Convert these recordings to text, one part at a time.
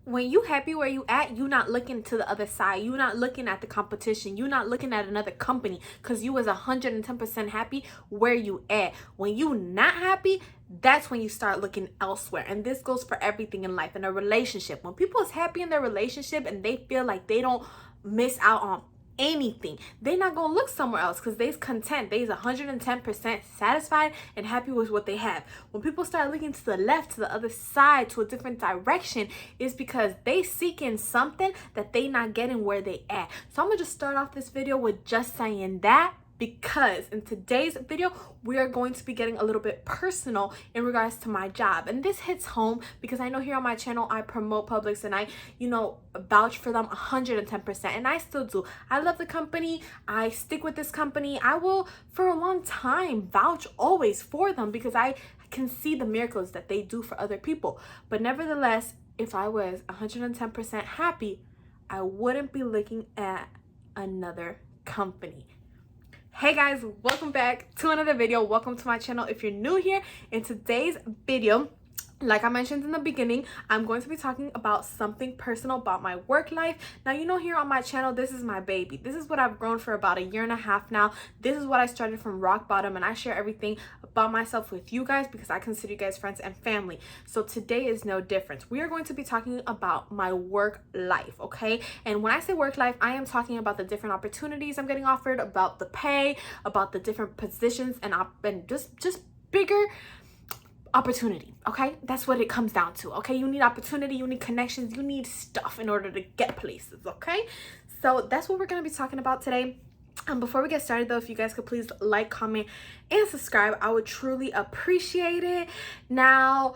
When you happy where you at, you not looking to the other side. You not looking at the competition. You not looking at another company because you was 110% happy where you at. When you not happy, that's when you start looking elsewhere. And this goes for everything in life. In a relationship, when people is happy in their relationship and they feel like they don't miss out on anything, they not gonna look somewhere else because they's content. They's 110% satisfied and happy with what they have. When people start looking to the left, to the other side, to a different direction, it's because they seeking something that they not getting where they at. So I'm gonna just start off this video with just saying that, because in today's video we are going to be getting a little bit personal in regards to my job. And this hits home because I know here on my channel I promote Publix and I vouch for them 110%, and I still do. I love the company. I stick with this company. I will for a long time vouch always for them because I can see the miracles that they do for other people. But nevertheless, if I was 110% happy, I wouldn't be looking at another company. Hey guys, welcome back to another video. Welcome to my channel if you're new here. In today's video, like I mentioned in the beginning, I'm going to be talking about something personal about my work life. Now, here on my channel, this is my baby. This is what I've grown for about 1.5 years now. This is what I started from rock bottom, and I share everything about myself with you guys because I consider you guys friends and family. So today is no different. We are going to be talking about my work life, okay? And when I say work life, I am talking about the different opportunities I'm getting offered, about the pay, about the different positions, and just bigger opportunity. Okay, that's what it comes down to. Okay, you need opportunity, you need connections, you need stuff in order to get places. Okay, so that's what we're going to be talking about today. Before we get started though, if you guys could please like, comment, and subscribe, I would truly appreciate it. Now,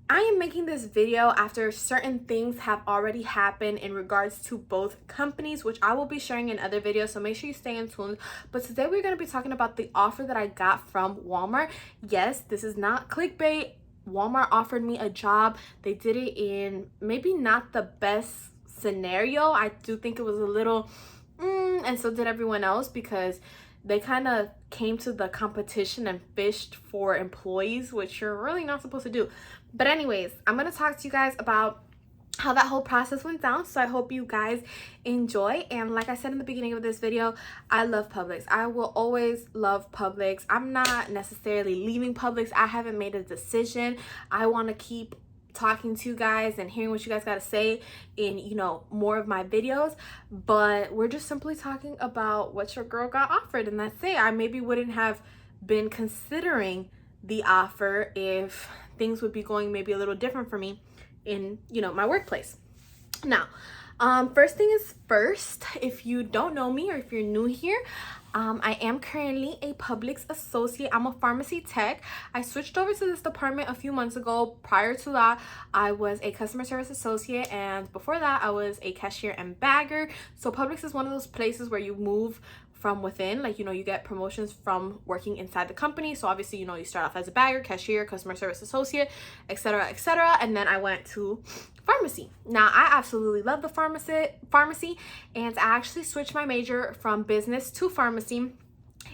I am making this video after certain things have already happened in regards to both companies, which I will be sharing in other videos, so make sure you stay in tune. But today we're going to be talking about the offer that I got from Walmart. Yes, this is not clickbait. Walmart offered me a job. They did it in maybe not the best scenario. I do think it was a little and so did everyone else, because they kind of came to the competition and fished for employees, which you're really not supposed to do. But anyways, I'm going to talk to you guys about how that whole process went down. So I hope you guys enjoy. And like I said in the beginning of this video, I love Publix. I will always love Publix. I'm not necessarily leaving Publix. I haven't made a decision. I want to keep talking to you guys and hearing what you guys got to say in more of my videos, but we're just simply talking about what your girl got offered, and that's it. I maybe wouldn't have been considering the offer if things would be going maybe a little different for me in my workplace. Now, first thing is first, if you don't know me or if you're new here, I am currently a Publix associate. I'm a pharmacy tech. I switched over to this department a few months ago. Prior to that, I was a customer service associate, and before that, I was a cashier and bagger. So Publix is one of those places where you move from within, like you get promotions from working inside the company. So obviously you start off as a bagger, cashier, customer service associate, etc., and then I went to pharmacy. Now, I absolutely love the pharmacy, and I actually switched my major from business to pharmacy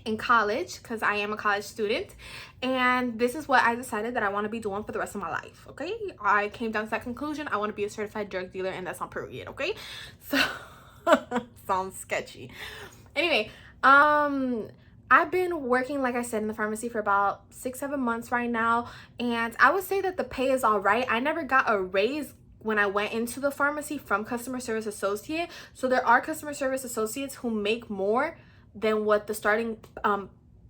in college because I am a college student, and this is what I decided that I want to be doing for the rest of my life. Okay, I came down to that conclusion. I want to be a certified drug dealer, and that's on period. Okay, so sounds sketchy. Anyway, I've been working, like I said, in the pharmacy for about 6-7 months right now, and I would say that the pay is all right. I never got a raise when I went into the pharmacy from customer service associate. So there are customer service associates who make more than what the starting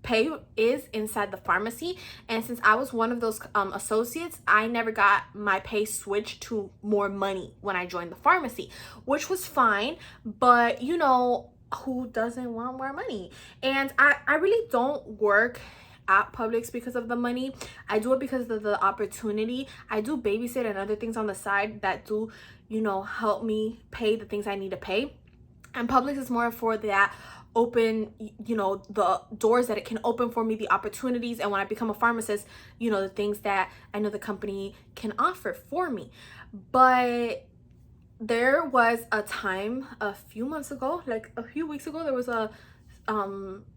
pay is inside the pharmacy, and since I was one of those associates, I never got my pay switched to more money when I joined the pharmacy, which was fine. But who doesn't want more money? And I really don't work at Publix because of the money. I do it because of the opportunity. I do babysit and other things on the side that do help me pay the things I need to pay, and Publix is more for that open the doors that it can open for me, the opportunities, and when I become a pharmacist, the things that I know the company can offer for me. But there was a time a few months ago, like a few weeks ago, there was a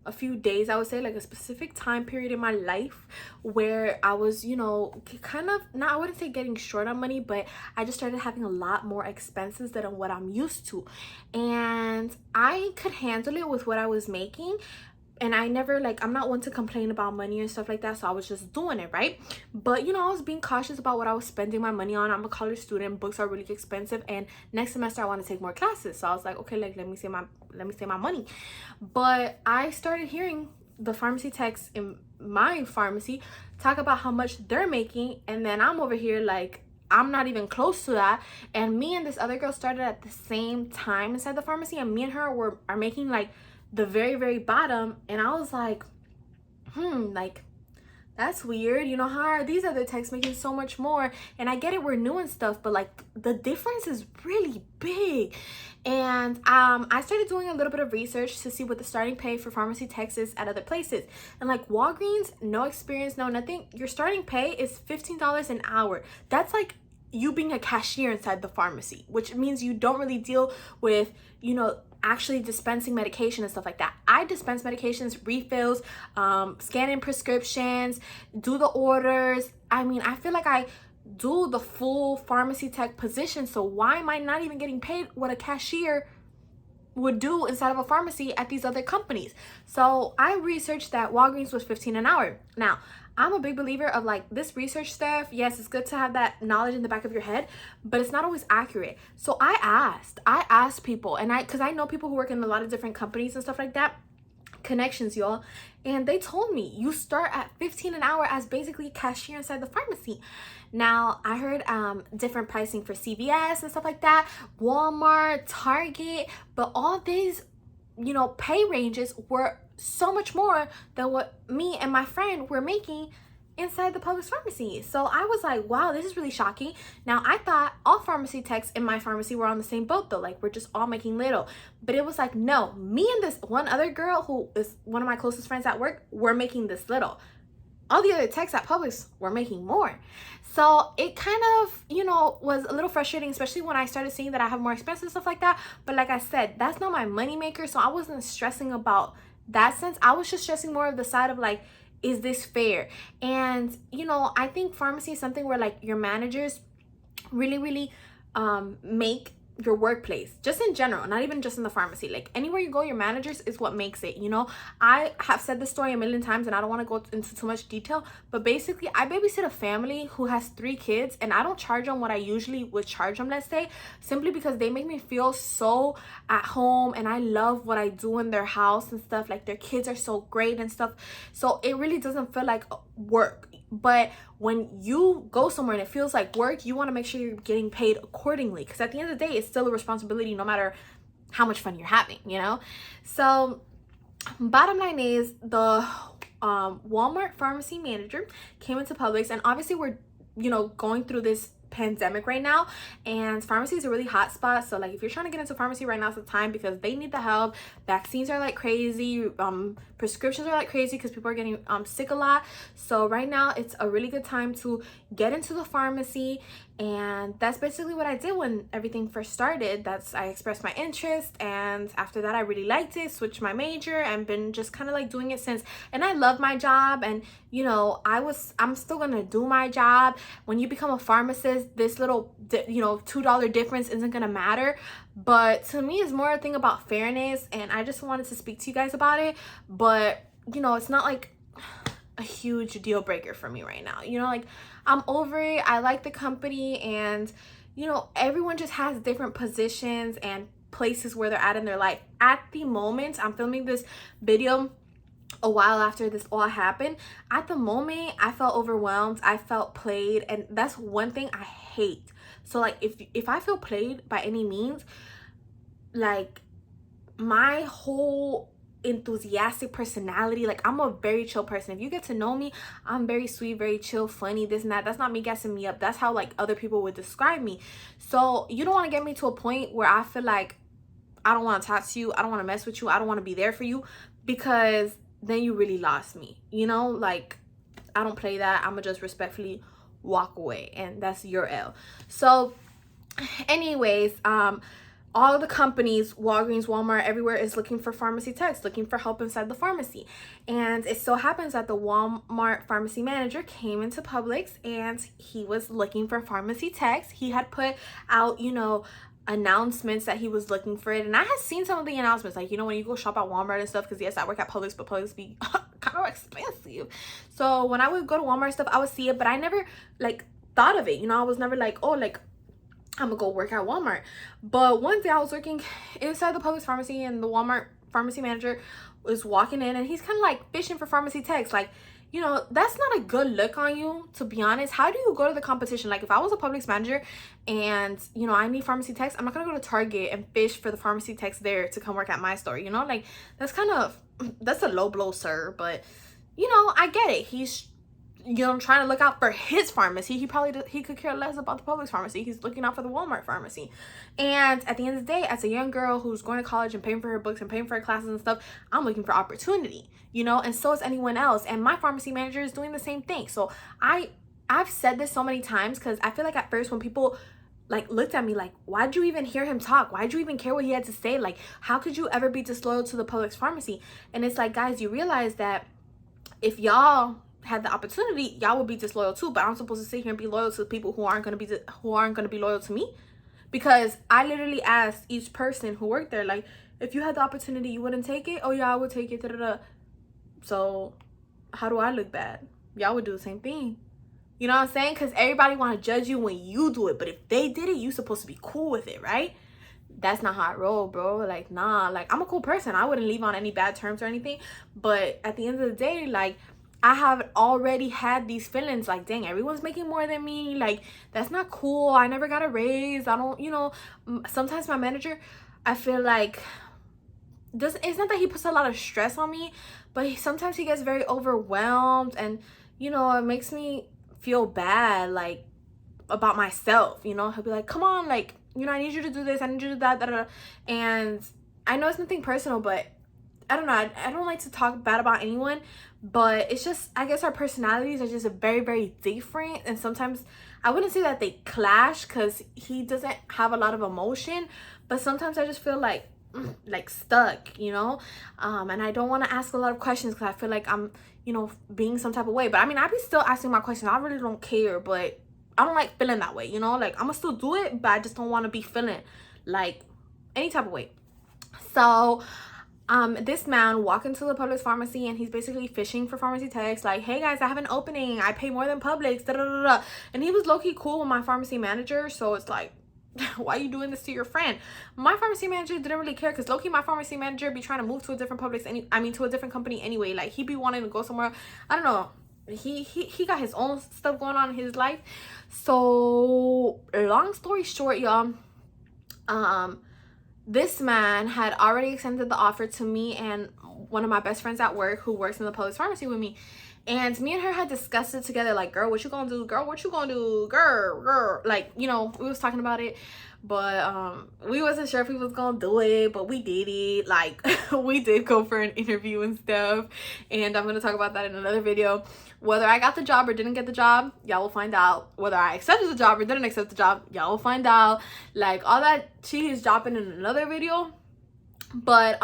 a few days, I would say, like a specific time period in my life where I was, you know, kind of, not, I wouldn't say getting short on money, but I just started having a lot more expenses than what I'm used to, and I could handle it with what I was making. And I never, like, I'm not one to complain about money and stuff like that, so I was just doing it, right? But, you know, I was being cautious about what I was spending my money on. I'm a college student, books are really expensive, and next semester I want to take more classes, so I was like, okay, like, let me save my money. But I started hearing the pharmacy techs in my pharmacy talk about how much they're making, and then I'm over here like, I'm not even close to that. And me and this other girl started at the same time inside the pharmacy, and me and her are making like the very bottom. And I was like, like, that's weird. You know, how are these other techs making so much more? And I get it, we're new and stuff, but like the difference is really big. And I started doing a little bit of research to see what the starting pay for pharmacy techs is at other places. And like Walgreens, no experience, no nothing, your starting pay is $15 an hour. That's like you being a cashier inside the pharmacy, which means you don't really deal with, you know, actually dispensing medication and stuff like that. I dispense medications, refills, scan in prescriptions, do the orders. I mean, I feel like I do the full pharmacy tech position, so why am I not even getting paid what a cashier would do inside of a pharmacy at these other companies? So I researched that Walgreens was $15 an hour. Now, I'm a big believer of like this research stuff. Yes, it's good to have that knowledge in the back of your head, but it's not always accurate. So I asked people, and because I know people who work in a lot of different companies and stuff like that, connections, y'all, and they told me you start at $15 an hour as basically a cashier inside the pharmacy. Now, I heard different pricing for CVS and stuff like that, Walmart, Target, but all these, you know, pay ranges were so much more than what me and my friend were making inside the Publix pharmacy. So I was like, wow, this is really shocking. Now, I thought all pharmacy techs in my pharmacy were on the same boat though, like we're just all making little. But it was like, no, me and this one other girl who is one of my closest friends at work were making this little. All the other techs at Publix were making more. So it kind of, you know, was a little frustrating, especially when I started seeing that I have more expenses and stuff like that. But like I said, that's not my money maker, so I wasn't stressing about that sense. I was just stressing more of the side of like, is this fair? And, you know, I think pharmacy is something where like your managers really make your workplace, just in general, not even just in the pharmacy, like anywhere you go, your managers is what makes it. You know, I have said this story a million times and I don't want to go into too much detail, but basically I babysit a family who has 3 kids, and I don't charge them what I usually would charge them, let's say, simply because they make me feel so at home, and I love what I do in their house and stuff. Like their kids are so great and stuff, so it really doesn't feel like work. But when you go somewhere and it feels like work, you want to make sure you're getting paid accordingly, because at the end of the day, it's still a responsibility no matter how much fun you're having, you know? So bottom line is, the Walmart pharmacy manager came into Publix, and obviously we're, you know, going through this pandemic right now, and pharmacy is a really hot spot. So like if you're trying to get into pharmacy right now, it's the time, because they need the help. Vaccines are like crazy, prescriptions are like crazy because people are getting sick a lot. So right now it's a really good time to get into the pharmacy, and that's basically what I did when everything first started. I expressed my interest, and after that I really liked it, switched my major, and been just kind of like doing it since. And I love my job, and you know, I'm still gonna do my job. When you become a pharmacist, this little you know, $2 difference isn't gonna matter, but to me it's more a thing about fairness, and I just wanted to speak to you guys about it. But you know, it's not like a huge deal breaker for me right now. You know, like I'm over it. I like the company, and you know, everyone just has different positions and places where they're at in their life. At the moment, I'm filming this video a while after this all happened. At the moment, I felt overwhelmed, I felt played, and that's one thing I hate. So like if I feel played by any means, like my whole enthusiastic personality, like I'm a very chill person. If you get to know me, I'm very sweet, very chill, funny, this and that. That's not me gassing me up. That's how like other people would describe me. So you don't want to get me to a point where I feel like I don't want to talk to you, I don't want to mess with you, I don't want to be there for you, because then you really lost me. You know, like I don't play that. I'm gonna just respectfully walk away, and that's your L. So anyways, all the companies, Walgreens, Walmart, everywhere is looking for pharmacy techs, looking for help inside the pharmacy. And it so happens that the Walmart pharmacy manager came into Publix and he was looking for pharmacy techs. He had put out, you know, announcements that he was looking for it. And I had seen some of the announcements, like, you know, when you go shop at Walmart and stuff, because yes, I work at Publix, but Publix be kind of expensive. So when I would go to Walmart and stuff, I would see it, but I never like thought of it. You know, I was never like, oh, like, I'm gonna go work at Walmart. But one day I was working inside the Publix pharmacy and the Walmart pharmacy manager was walking in and he's kind of like fishing for pharmacy techs. Like, you know, that's not a good look on you, to be honest. How do you go to the competition? Like, if I was a Publix manager and, you know, I need pharmacy techs, I'm not gonna go to Target and fish for the pharmacy techs there to come work at my store, you know? Like, that's a low blow, sir. But, you know, I get it. He's, you know, trying to look out for his pharmacy. He could care less about the Publix pharmacy. He's looking out for the Walmart pharmacy. And at the end of the day, as a young girl who's going to college and paying for her books and paying for her classes and stuff, I'm looking for opportunity, you know, and so is anyone else. And my pharmacy manager is doing the same thing. So I've said this so many times, because I feel like at first when people like looked at me like, why'd you even hear him talk? Why'd you even care what he had to say? Like, how could you ever be disloyal to the Publix pharmacy? And it's like, guys, you realize that if y'all had the opportunity, y'all would be disloyal too. But I'm supposed to sit here and be loyal to people who aren't gonna be loyal to me? Because I literally asked each person who worked there, like, if you had the opportunity, you wouldn't take it? Oh yeah, I would take it. Da, da, da. So how do I look bad? Y'all would do the same thing. You know what I'm saying? Because everybody want to judge you when you do it, but if they did it, you supposed to be cool with it, right? That's not how I roll, bro. Like, nah, like, I'm a cool person. I wouldn't leave on any bad terms or anything. But at the end of the day, like, I have already had these feelings like, dang, everyone's making more than me. Like, that's not cool. I never got a raise. I don't, you know, sometimes my manager, I feel like, it's not that he puts a lot of stress on me, but sometimes he gets very overwhelmed. And, you know, it makes me feel bad, like, about myself. You know, he'll be like, come on, like, you know, I need you to do this. I need you to do that, da, da, da. And I know it's nothing personal, but I don't know. I don't like to talk bad about anyone, but it's just, I guess our personalities are just very, very different. And sometimes I wouldn't say that they clash, because he doesn't have a lot of emotion, but sometimes I just feel like stuck, you know? And I don't want to ask a lot of questions because I feel like I'm, you know, being some type of way. But I mean, I'd be still asking my questions. I really don't care, but I don't like feeling that way, you know? Like, I'm gonna still do it, but I just don't want to be feeling like any type of way. So this man walked into the Publix pharmacy and he's basically fishing for pharmacy techs, like, hey guys, I have an opening, I pay more than Publix, da da da da. And he was low-key cool with my pharmacy manager, so it's like, why are you doing this to your friend? My pharmacy manager didn't really care, because low-key my pharmacy manager be trying to move to a different Publix, to a different company anyway. Like, he be wanting to go somewhere, I don't know, he got his own stuff going on in his life. So long story short, y'all, this man had already extended the offer to me and one of my best friends at work who works in the Publix pharmacy with me. And me and her had discussed it together, like, girl, what you gonna do? Girl, what you gonna do? Girl. Like, you know, we was talking about it, but we wasn't sure if we was gonna do it, but we did it. Like, we did go for an interview and stuff, and I'm gonna talk about that in another video. Whether I got the job or didn't get the job, y'all will find out. Whether I accepted the job or didn't accept the job, y'all will find out. Like, all that tea is dropping in another video. But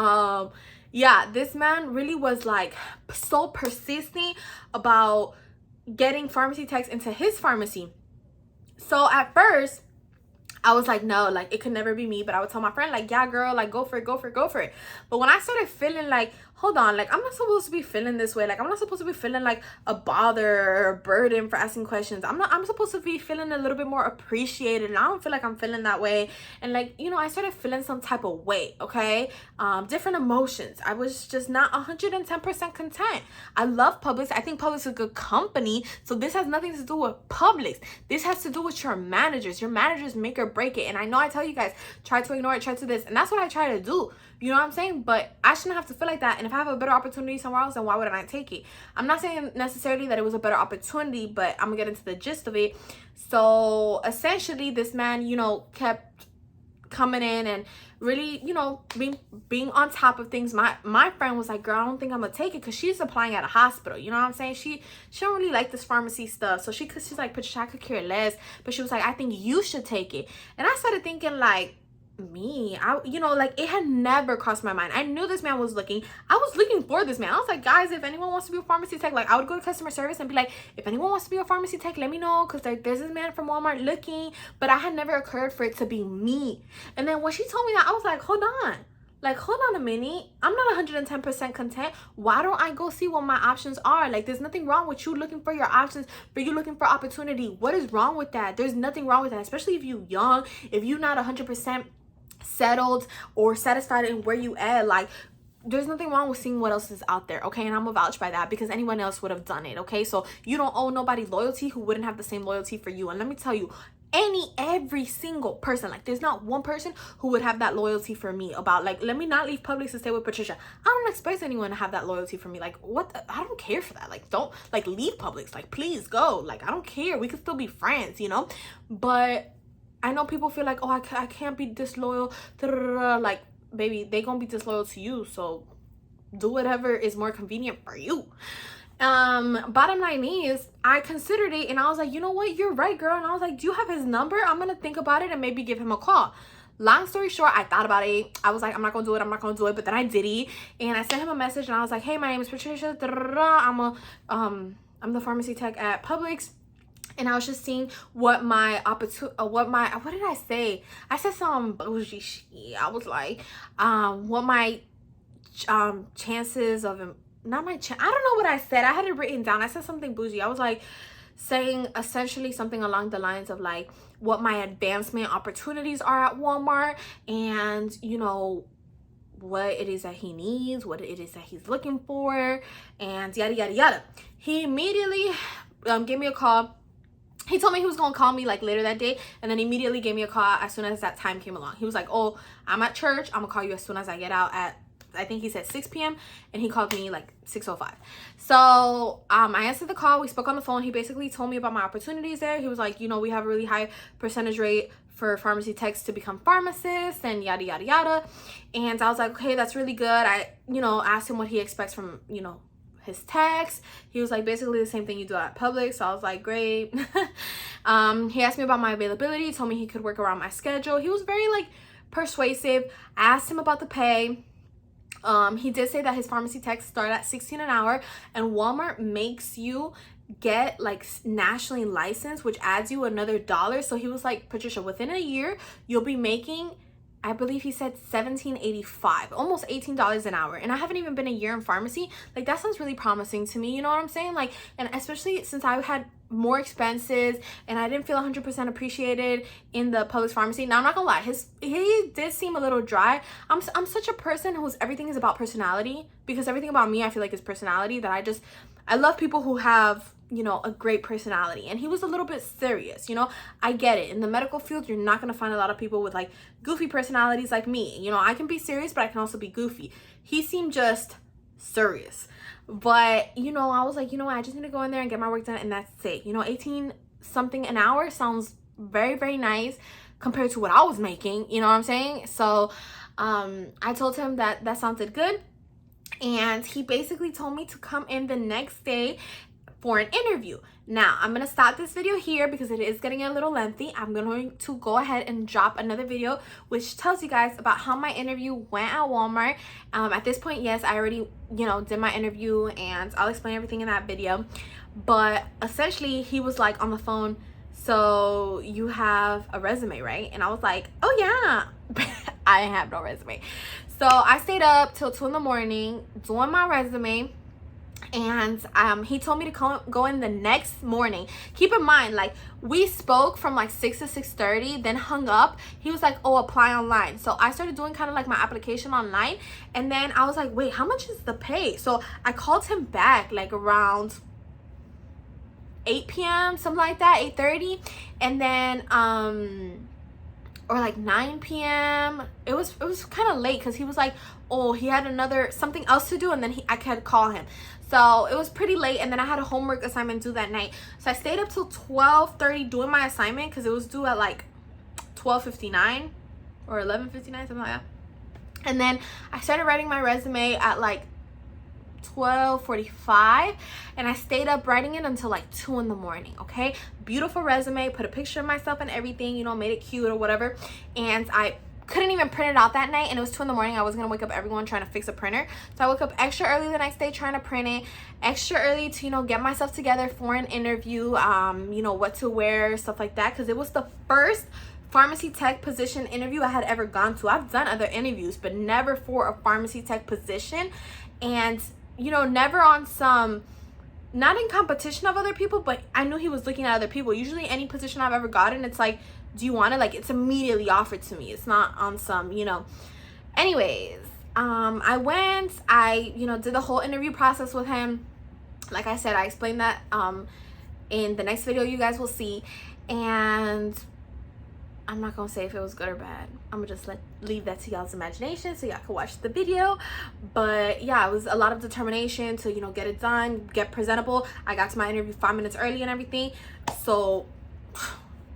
yeah, this man really was like so persistent about getting pharmacy techs into his pharmacy. So at first I was like, no, like, it could never be me. But I would tell my friend, like, yeah, girl, like, go for it, go for it, go for it. But when I started feeling like, hold on, like, I'm not supposed to be feeling this way. Like, I'm not supposed to be feeling like a bother or a burden for asking questions. I'm supposed to be feeling a little bit more appreciated. And I don't feel like I'm feeling that way. And, like, you know, I started feeling some type of way, okay? Different emotions. I was just not 110% content. I love Publix. I think Publix is a good company. So this has nothing to do with Publix. This has to do with your managers. Your managers make or break it. And I know I tell you guys, try to ignore it, try to this. And that's what I try to do. You know what I'm saying? But I shouldn't have to feel like that. And if I have a better opportunity somewhere else, then why wouldn't I take it? I'm not saying necessarily that it was a better opportunity, but I'm gonna get into the gist of it. So essentially, this man, you know, kept coming in and really, you know, being on top of things. My friend was like, girl, I don't think I'm gonna take it, because she's applying at a hospital. You know what I'm saying? She don't really like this pharmacy stuff. So she's like, Patricia, I could care less. But she was like, I think you should take it. And I started thinking, like, me, like, it had never crossed my mind. I knew this man was looking. I was looking for this man. I was like, guys, if anyone wants to be a pharmacy tech, like, I would go to customer service and be like, if anyone wants to be a pharmacy tech, let me know, because there's this man from Walmart looking. But I had never occurred for it to be me. And then when she told me that, I was like, hold on a minute. I'm not 110% content. Why don't I go see what my options are? Like, there's nothing wrong with you looking for your options, for you looking for opportunity. What is wrong with that? There's nothing wrong with that, especially if you're young, if you're not 100% settled or satisfied in where you at. Like, there's nothing wrong with seeing what else is out there, okay? And I'm gonna vouch by that, because anyone else would have done it, okay? So you don't owe nobody loyalty who wouldn't have the same loyalty for you. And let me tell you, every single person, like, there's not one person who would have that loyalty for me about, like, let me not leave Publix to stay with Patricia. I don't expect anyone to have that loyalty for me. Like, I don't care for that. Like, don't, like, leave Publix. Like, please go. Like, I don't care. We could still be friends, But I know people feel like, oh, I can't be disloyal. Like, baby, they gonna be disloyal to you. So do whatever is more convenient for you. Bottom line is, I considered it, and I was like, you know what, you're right, girl. And I was like, do you have his number? I'm gonna think about it and maybe give him a call. Long story short, I thought about it. I was like, I'm not gonna do it, but then I did it, and I sent him a message, and I was like, hey, my name is Patricia, I'm the pharmacy tech at Publix. And I was just seeing what did I say? I said some bougie shit. I was like, what my chances of, not my chance, I don't know what I said. I had it written down. I said something bougie. I was like saying essentially something along the lines of like what my advancement opportunities are at Walmart, and what it is that he needs, what it is that he's looking for, and yada yada yada. He immediately gave me a call. He told me he was gonna call me like later that day, and then immediately gave me a call as soon as that time came along. He was like, oh, I'm at church, I'm gonna call you as soon as I get out at, I think he said 6 p.m. and he called me like 6:05. So I answered the call. We spoke on the phone. He basically told me about my opportunities there. He was like, we have a really high percentage rate for pharmacy techs to become pharmacists and yada yada yada. And I was like, okay, that's really good. I asked him what he expects from his techs. He was like, basically the same thing you do at Publix. So I was like, great. He asked me about my availability. He told me he could work around my schedule. He was very like persuasive. I asked him about the pay. He did say that his pharmacy techs start at $16 an hour, and Walmart makes you get like nationally licensed, which adds you another $1. So he was like, Patricia, within a year you'll be making, I believe he said $17.85, almost $18 an hour. And I haven't even been a year in pharmacy. Like, that sounds really promising to me, you know what I'm saying? Like, and especially since I had more expenses and I didn't feel 100% appreciated in the Publix pharmacy. Now, I'm not gonna lie, he did seem a little dry. I'm such a person whose everything is about personality, because everything about me I feel like is personality, that I love people who have a great personality. And he was a little bit serious. I get it. In the medical field, you're not going to find a lot of people with like goofy personalities like me. I can be serious, but I can also be goofy. He seemed just serious. But, I was like, I just need to go in there and get my work done, and that's it. 18 something an hour sounds very, very nice compared to what I was making. You know what I'm saying? So I told him that sounded good. And he basically told me to come in the next day for an interview. Now, I'm going to stop this video here because it is getting a little lengthy. I'm going to go ahead and drop another video which tells you guys about how my interview went at Walmart. At this point, yes, I already, did my interview, and I'll explain everything in that video. But essentially, he was like on the phone, so you have a resume, right? And I was like, oh yeah. I have no resume. So I stayed up till 2 in the morning doing my resume. And he told me to go in the next morning. Keep in mind, like, we spoke from like 6 to 6:30, then hung up. He was like, oh, apply online. So I started doing kind of like my application online, and then I was like, wait, how much is the pay? So I called him back like around 8 p.m., something like that, 8:30, and then or like 9 p.m. It was kind of late because he was like, oh, he had something else to do, and then I could call him. So it was pretty late, and then I had a homework assignment due that night. So I stayed up till 12:30 doing my assignment because it was due at like 12:59 or 11:59, something like that. And then I started writing my resume at like 12:45, and I stayed up writing it until like 2 in the morning. Okay, beautiful resume, put a picture of myself and everything, made it cute or whatever. And I couldn't even print it out that night, and it was 2 in the morning. I was gonna wake up everyone trying to fix a printer. So I woke up extra early the next day trying to print it, extra early to, you know, get myself together for an interview, you know, what to wear, stuff like that, because it was the first pharmacy tech position interview I had ever gone to. I've done other interviews, but never for a pharmacy tech position. And, you know, never on some, not in competition of other people, but I knew he was looking at other people. Usually any position I've ever gotten, it's like, do you want it? Like, it's immediately offered to me. It's not on some, you know. Anyways, I went, you know, did the whole interview process with him. Like I said, I explained that in the next video you guys will see. And I'm not gonna say if it was good or bad. I'm gonna just leave that to y'all's imagination so y'all can watch the video. But yeah, it was a lot of determination to, you know, get it done, get presentable. I got to my interview 5 minutes early and everything. So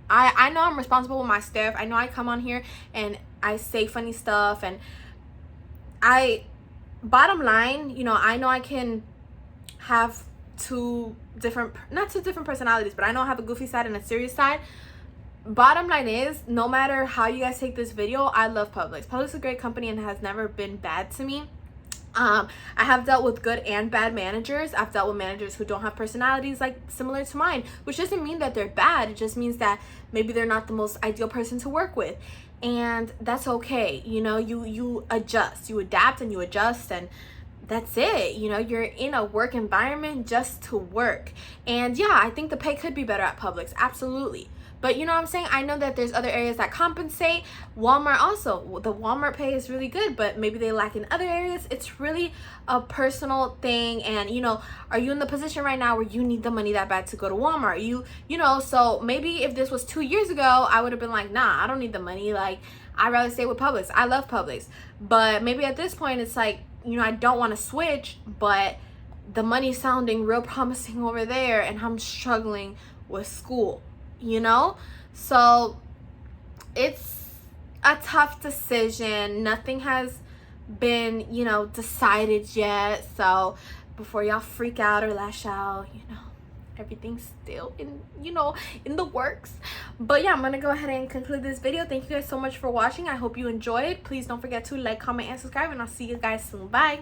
I know I'm responsible with my staff. I know I come on here and I say funny stuff, and bottom line, you know, I know I can have not two different personalities, but I know I have a goofy side and a serious side. Bottom line is, no matter how you guys take this video, I love Publix. Publix is a great company and has never been bad to me. I have dealt with good and bad managers. I've dealt with managers who don't have personalities like similar to mine, which doesn't mean that they're bad. It just means that maybe they're not the most ideal person to work with, and that's okay. You know, you adjust, you adapt, and you adjust, and that's it. You know, you're in a work environment just to work. And yeah, I think the pay could be better at Publix, absolutely. But you know what I'm saying? I know that there's other areas that compensate. Walmart also, the Walmart pay is really good, but maybe they lack in other areas. It's really a personal thing. And, you know, are you in the position right now where you need the money that bad to go to Walmart? You know, so maybe if this was 2 years ago, I would have been like, nah, I don't need the money. Like, I'd rather stay with Publix. I love Publix. But maybe at this point, it's like, you know, I don't want to switch, but the money's sounding real promising over there, and I'm struggling with school. You know, so it's a tough decision. Nothing has been, you know, decided yet. So before y'all freak out or lash out, you know, everything's still in, you know, in the works. But yeah, I'm gonna go ahead and conclude this video. Thank you guys so much for watching. I hope you enjoyed. Please don't forget to like, comment, and subscribe, and I'll see you guys soon. Bye.